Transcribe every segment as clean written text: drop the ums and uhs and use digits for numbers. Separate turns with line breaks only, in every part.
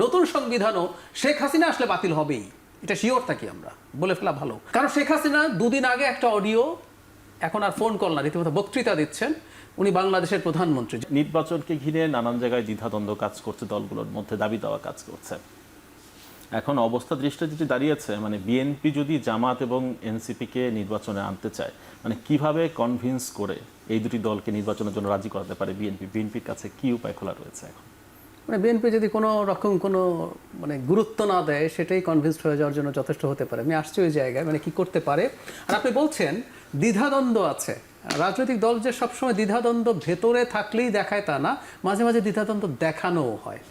নতুন সংবিধানও শেখ হাসিনা আসলে বাতিল হবেই, এটা শিওর থাকি আমরা, বলে ফেলা ভালো। কারণ শেখ হাসিনা দুদিন আগে একটা অডিও, এখন আর ফোন কল না, রীতিমতো বক্তৃতা দিচ্ছেন, উনি বাংলাদেশের প্রধানমন্ত্রী।
নির্বাচনকে ঘিরে নানান জায়গায় দ্বিধাদ্বন্দ্ব কাজ করছে, দলগুলোর মধ্যে দাবি দাওয়া কাজ করছে। এখন অবস্থা দৃষ্টি যেটি দাঁড়িয়েছে, মানে বিএনপি যদি জামাত এবং এনসিপিকে নির্বাচনে আনতে চায়, মানে কিভাবে কনভিন্স করে এই দুটি দলকে নির্বাচনের জন্য রাজি করাতে পারে বিএনপির কাছে কি উপায় খোলা রয়েছে এখন?
মানে বিএনপি যদি কোনো রকম কোনো মানে গুরুত্ব না দেয়, সেটাই কনভিন্সড হয়ে যাওয়ার জন্য যথেষ্ট হতে পারে। আমি আসছি ওই জায়গায়, মানে কি করতে পারে। আর আপনি বলছেন দ্বিধাদ্বন্দ্ব আছে, রাজনৈতিক দল যে সবসময় দ্বিধাদ্বন্দ্ব ভেতরে থাকলেই দেখায় তা না, মাঝে মাঝে দ্বিধাদ্বন্দ্ব দেখানোও হয়।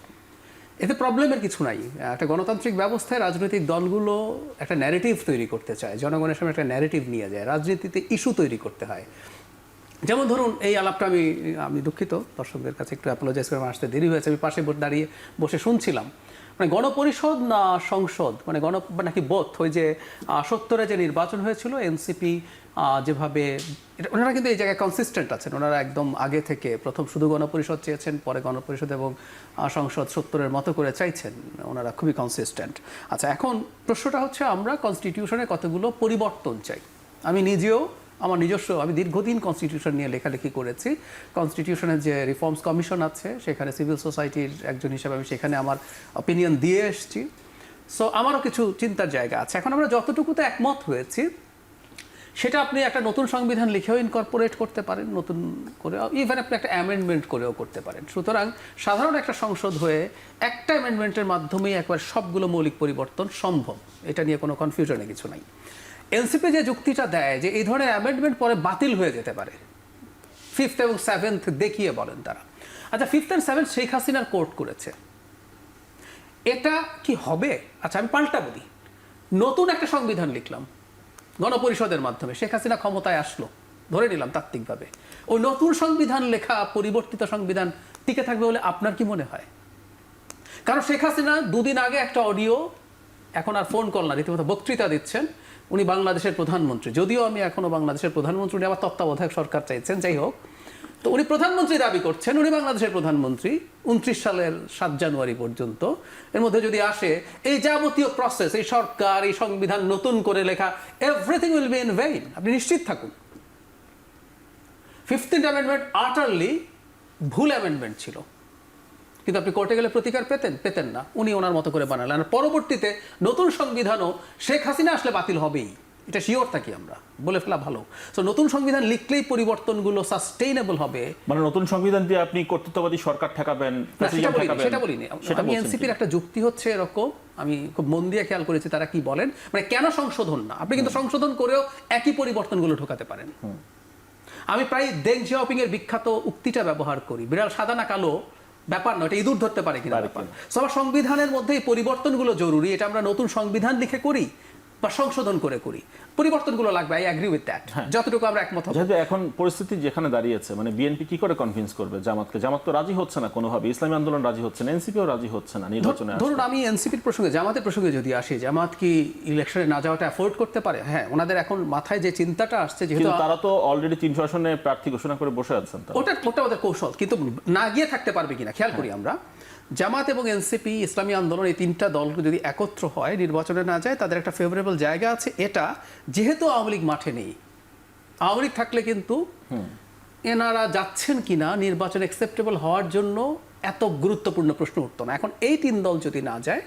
এতে প্রবলেমের কিছু নাই। একটা গণতান্ত্রিক ব্যবস্থায় রাজনৈতিক দলগুলো একটা ন্যারেটিভ তৈরি করতে চায়, জনগণের সামনে একটা ন্যারেটিভ নিয়ে যায়, রাজনীতিতে ইস্যু তৈরি করতে হয়। যেমন ধরুন এই আলাপটা আমি দুঃখিত, দর্শকদের কাছে একটু অ্যাপোলোজাইজ করে আসতে দেরি হয়েছে, আমি পাশে দাঁড়িয়ে বসে শুনছিলাম। মানে গণপরিষদ না সংসদ, মানে নাকি বোধ, ওই যে 70-এ যে নির্বাচন হয়েছিল এনসিপি যেভাবে, ওনারা কিন্তু এই জায়গায় কনসিস্টেন্ট আছেন। ওনারা একদম আগে থেকে প্রথম শুধু গণপরিষদ চেয়েছেন, পরে গণপরিষদ এবং সংসদ 70-এর মতো করে চাইছেন, ওনারা খুবই কনসিস্টেন্ট। আচ্ছা, এখন প্রশ্নটা হচ্ছে আমরা কনস্টিটিউশনে কতগুলো পরিবর্তন চাই। আমি নিজেও আমার নিজস্ব, আমি দীর্ঘদিন কনস্টিটিউশন নিয়ে লেখালেখি করেছি। কনস্টিটিউশনের যে রিফর্মস কমিশন আছে, সেখানে সিভিল সোসাইটির একজন হিসেবে আমি সেখানে আমার অপিনিয়ন দিয়ে এসেছি। সো আমারও কিছু চিন্তার জায়গা আছে। এখন আমরা যতটুকুতে একমত হয়েছি, সেটা আপনি একটা নতুন সংবিধান লিখেও ইনকর্পোরেট করতে পারেন, নতুন করে, ইভেন আপনি একটা অ্যামেন্ডমেন্ট করেও করতে পারেন। সুতরাং সাধারণ একটা সংসদ হয়ে একটা অ্যামেন্ডমেন্টের মাধ্যমেই একবার সবগুলো মৌলিক পরিবর্তন সম্ভব, এটা নিয়ে কোনো কনফিউশনে কিছু নাই। এনসিপি যে যুক্তিটা দেয় যে এই ধরনের অ্যামেন্ডমেন্ট পরে বাতিল হয়ে যেতে পারে, 5th এবং 7th দেখিয়ে বলেন তারা। আচ্ছা, 5th and 7th শেখ হাসিনার কোর্ট করেছে, এটা কি হবে? আচ্ছা, আমি পাল্টা বলি, নতুন একটা সংবিধান লিখলাম গণপরিষদের মাধ্যমে, শেখ হাসিনা ক্ষমতায় আসলো, ধরে নিলাম তাত্ত্বিকভাবে, ওই নতুন সংবিধান লেখা পরিবর্তিত সংবিধান টিকে থাকবে বলে আপনার কি মনে হয়? কারণ শেখ হাসিনা দুদিন আগে একটা অডিও, এখন আর ফোন কল না, রীতিমতো বক্তৃতা দিচ্ছেন, উনি বাংলাদেশের প্রধানমন্ত্রী। যদিও আমি এখনো বাংলাদেশের প্রধানমন্ত্রী, উনি আবার তত্ত্বাবধায়ক সরকার চাইছেন, যাই হোক, তো উনি প্রধানমন্ত্রী দাবি করছেন, উনি বাংলাদেশের প্রধানমন্ত্রী 29 সালের 7 জানুয়ারি পর্যন্ত। এর মধ্যে যদি আসে এই যাবতীয় প্রসেস, এই সরকার, এই সংবিধান নতুন করে লেখা, everything will be in vein, আপনি নিশ্চিত থাকুন। 15th অ্যামেন্ডমেন্ট আটারলি ভুল অ্যামেন্ডমেন্ট ছিল, কিন্তু আপনি কোর্টে গেলে প্রতিকার পেতেন না, উনি ওনার মতো করে বানালেন। আর পরবর্তীতে নতুন সংবিধানও শেখ হাসিনা আসলে বাতিল হবেই, এটা শিওর থাকি আমরা, বলে ফেলা ভালো। সো নতুন সংবিধান লিখলেই পরিবর্তনগুলো সাস্টেইনেবল হবে।
মানে নতুন সংবিধান দিয়ে আপনি কর্তৃত্ববাদী সরকার ঠেকাবেন,
সেটা বলিনি। আমি এনসিপির একটা যুক্তি হচ্ছে এরকম, আমি খুব মন দিয়ে খেয়াল করেছি তারা কি বলেন, মানে কেন সংশোধন না, আপনি কিন্তু সংশোধন করেও একই পরিবর্তনগুলো ঢোকাতে পারেন। আমি প্রায় দেং জিয়াওপিং এর বিখ্যাত উক্তিটা ব্যবহার করি, বিড়াল সাদা না কালো ব্যাপার নয়, এটা ইঁদুর ধরতে পারে কিনা ব্যাপার। সবার সংবিধানের মধ্যে এই পরিবর্তনগুলো জরুরি, এটা আমরা নতুন সংবিধান লিখে করি বা সংশোধন করে করি, পরিবর্তনগুলো লাগবে। আই এগ্রি উইথ দ্যাট, যতটুকু আমরা একমত হব।
যেহেতু এখন পরিস্থিতি যেখানে দাঁড়িয়েছে, মানে বিএনপি কি করে কনভিন্স করবে জামাতকে? জামাত তো রাজি হচ্ছে না কোনোভাবে, ইসলামী আন্দোলন রাজি হচ্ছে না, এনসিপিও রাজি হচ্ছে না নির্বাচনে।
ধরুন আমি এনসিপির প্রসঙ্গে, জামাতের প্রসঙ্গে যদি আসি, জামাত কি ইলেকশনে না যাওয়াটা অ্যাফোর্ড করতে পারে? হ্যাঁ, ওনাদের এখন মাথায় যে চিন্তাটা আসছে, যেহেতু
তারা তো অলরেডি 300 আসনে প্রার্থী ঘোষণা করে বসে আছেন,
ওটা ওদের কৌশল, কিন্তু না গিয়ে থাকতে পারবে কিনা খেয়াল করি আমরা। জামাত এবং এনসিপি, ইসলামী আন্দোলন, এই তিনটা দল যদি একত্র হয়, নির্বাচনে না যায়, তাদের একটা ফেভারেবল জায়গা আছে। এটা যেহেতু আওয়ামী লীগ মাঠে নেই, আওয়ামী লীগ থাকলে কিন্তু এনারা যাচ্ছেন কিনা নির্বাচন অ্যাকসেপ্টেবল হওয়ার জন্য এত গুরুত্বপূর্ণ প্রশ্ন উঠতো না। এখন এই তিন দল যদি না যায়,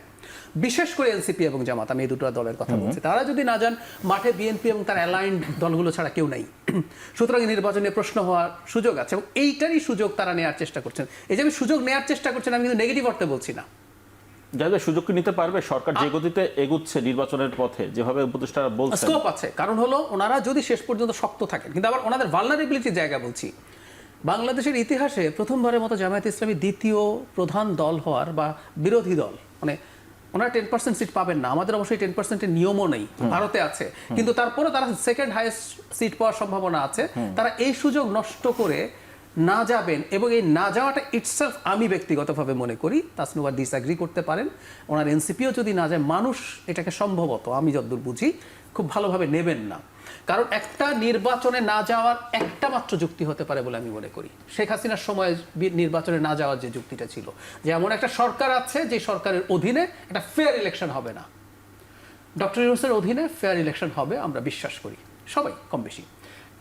বিশেষ করে এনসিপি এবং জামাত, আমি এই দুটো দলের কথা বলছি, তারা যদি না যান, মাঠে বিএনপি এবং তার অ্যালাইন্ড দলগুলো ছাড়া কেউ নাই। সুতরাং নির্বাচনে প্রশ্ন হওয়ার সুযোগ আছে, এবং এইটারই সুযোগ তারা নেওয়ার চেষ্টা করছেন। এই যে আমি সুযোগ নেওয়ার চেষ্টা করছেন, আমি কিন্তু নেগেটিভ অর্থে বলছি না।
যাদের সুযোগ নিতে পারবে, সরকার যে গতিতে এগুচ্ছে নির্বাচনের পথে, যেভাবে উপদেষ্টারা বলছেন,
স্কোপ আছে। কারণ হলো ওনারা যদি শেষ পর্যন্ত শক্ত থাকেন, কিন্তু আবার ওনাদের ভালনারেবিলিটির জায়গা বলছি। বাংলাদেশের ইতিহাসে প্রথমবারের মতো জামায়াতে ইসলামী দ্বিতীয় প্রধান দল হওয়ার বা বিরোধী দল, মানে ওনারা 10% সিট পাবেন না, আমাদের অবশ্যই 10%-এর নিয়মও নেই, ভারতে আছে, কিন্তু তারপরে তারা সেকেন্ড হাইয়েস্ট সিট পাওয়ার সম্ভাবনা আছে। তারা এই সুযোগ নষ্ট করে না যাবেন, এবং এই না যাওয়াটা ইটসেলফ আমি ব্যক্তিগতভাবে মনে করি, তাসনুবা ডিসঅ্যাগ্রি করতে পারেন, ওনার এনসিপিও যদি না যায়, মানুষ এটাকে সম্ভবত আমি যতদূর বুঝি খুব ভালোভাবে নেবেন না। কারণ একটা নির্বাচনে না যাওয়ার একটা মাত্র যুক্তি হতে পারে বলে আমি মনে করি। শেখ হাসিনার সময় নির্বাচনে না যাওয়ার যে যুক্তিটা ছিল, যে এমন একটা সরকার আছে যে সরকারের অধীনে একটা ফেয়ার ইলেকশন হবে না। ডক্টর ইউনূসের অধীনে ফেয়ার ইলেকশন হবে আমরা বিশ্বাস করি সবাই কম বেশি।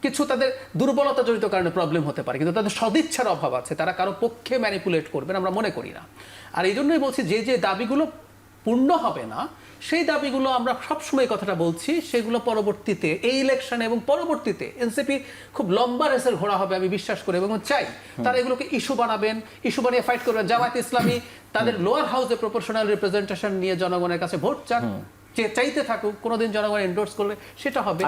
কিছু তাদের দুর্বলতা জড়িত কারণে প্রবলেম হতে পারে, কিন্তু তাদের সদিচ্ছার অভাব আছে, তারা কারো পক্ষে ম্যানিপুলেট করবেন আমরা মনে করি না। আর এই জন্যই বলছি যে যে দাবিগুলো পূর্ণ হবে না, সেই দাবিগুলো আমরা সবসময় কথাটা বলছি, সেগুলো পরবর্তীতে এই ইলেকশনে এবং পরবর্তীতে এনসিপি খুব লম্বা রেসের ঘোড়া হবে আমি বিশ্বাস করি এবং চাই। তারা এগুলোকে ইস্যু বানাবেন, ইস্যু বানিয়ে ফাইট করবেন। জামায়াত ইসলামী তাদের লোয়ার হাউসে প্রপোর্শনাল রিপ্রেজেন্টেশন নিয়ে জনগণের কাছে ভোট চান, চাইতে থাকুক, কোনোদিন জনগণ এন্ডোর্স করলে সেটা হবে।